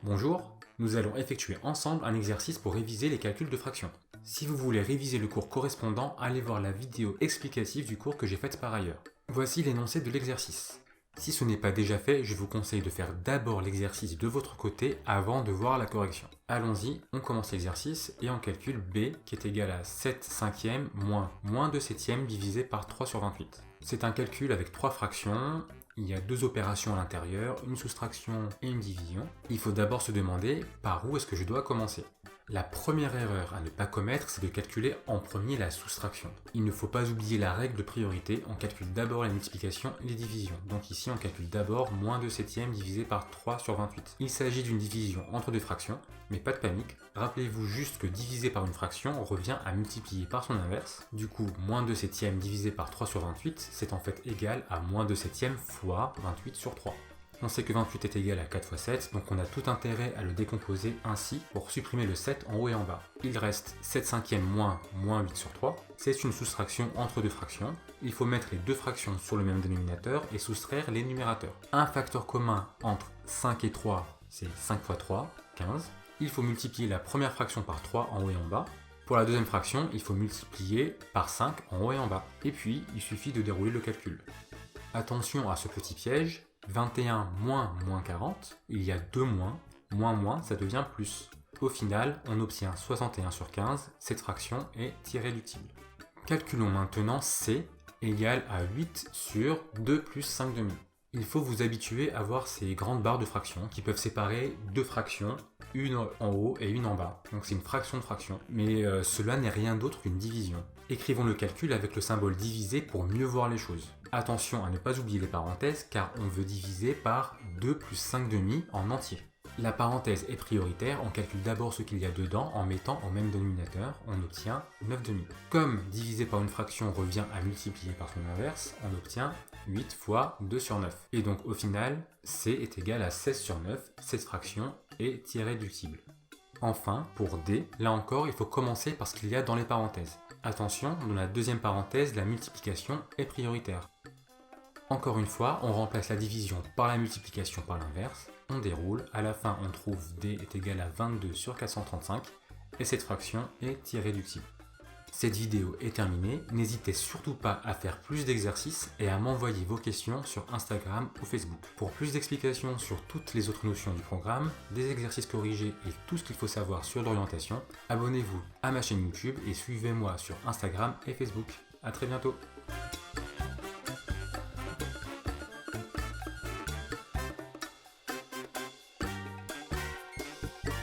Bonjour, nous allons effectuer ensemble un exercice pour réviser les calculs de fractions. Si vous voulez réviser le cours correspondant, allez voir la vidéo explicative du cours que j'ai faite par ailleurs. Voici l'énoncé de l'exercice. Si ce n'est pas déjà fait, je vous conseille de faire d'abord l'exercice de votre côté avant de voir la correction. Allons-y, on commence l'exercice et on calcule b qui est égal à 7 cinquièmes moins 2 septièmes divisé par 3 sur 28. C'est un calcul avec 3 fractions. Il y a 2 opérations à l'intérieur, une soustraction et une division. Il faut d'abord se demander par où est-ce que je dois commencer. La première erreur à ne pas commettre, c'est de calculer en premier la soustraction. Il ne faut pas oublier la règle de priorité, on calcule d'abord les multiplications et les divisions. Donc ici on calcule d'abord moins 2 septièmes divisé par 3 sur 28. Il s'agit d'une division entre deux fractions, mais pas de panique. Rappelez-vous juste que diviser par une fraction revient à multiplier par son inverse. Du coup, moins 2 septièmes divisé par 3 sur 28, c'est en fait égal à moins 2 septièmes fois 28 sur 3. On sait que 28 est égal à 4 fois 7, donc on a tout intérêt à le décomposer ainsi pour supprimer le 7 en haut et en bas. Il reste 7 cinquièmes moins 8 sur 3. C'est une soustraction entre deux fractions. Il faut mettre les deux fractions sur le même dénominateur et soustraire les numérateurs. Un facteur commun entre 5 et 3, c'est 5 fois 3, 15. Il faut multiplier la première fraction par 3 en haut et en bas. Pour la deuxième fraction, il faut multiplier par 5 en haut et en bas. Et puis, il suffit de dérouler le calcul. Attention à ce petit piège. 21 moins 40, il y a 2 moins, ça devient plus. Au final, on obtient 61 sur 15, cette fraction est irréductible. Calculons maintenant C égale à 8 sur 2 plus 5 demi. Il faut vous habituer à voir ces grandes barres de fractions qui peuvent séparer deux fractions, une en haut et une en bas. Donc c'est une fraction de fraction, mais cela n'est rien d'autre qu'une division. Écrivons le calcul avec le symbole divisé pour mieux voir les choses. Attention à ne pas oublier les parenthèses car on veut diviser par 2 plus 5 demi en entier. La parenthèse est prioritaire, on calcule d'abord ce qu'il y a dedans en mettant au même dénominateur, on obtient 9 demi. Comme diviser par une fraction revient à multiplier par son inverse, on obtient 8 fois 2 sur 9. Et donc au final, C est égal à 16 sur 9, cette fraction est irréductible. Enfin, pour D, là encore, il faut commencer par ce qu'il y a dans les parenthèses. Attention, dans la deuxième parenthèse, la multiplication est prioritaire. Encore une fois, on remplace la division par la multiplication par l'inverse, on déroule, à la fin on trouve D est égal à 22 sur 435 et cette fraction est irréductible. Cette vidéo est terminée, n'hésitez surtout pas à faire plus d'exercices et à m'envoyer vos questions sur Instagram ou Facebook. Pour plus d'explications sur toutes les autres notions du programme, des exercices corrigés et tout ce qu'il faut savoir sur l'orientation, abonnez-vous à ma chaîne YouTube et suivez-moi sur Instagram et Facebook. A très bientôt.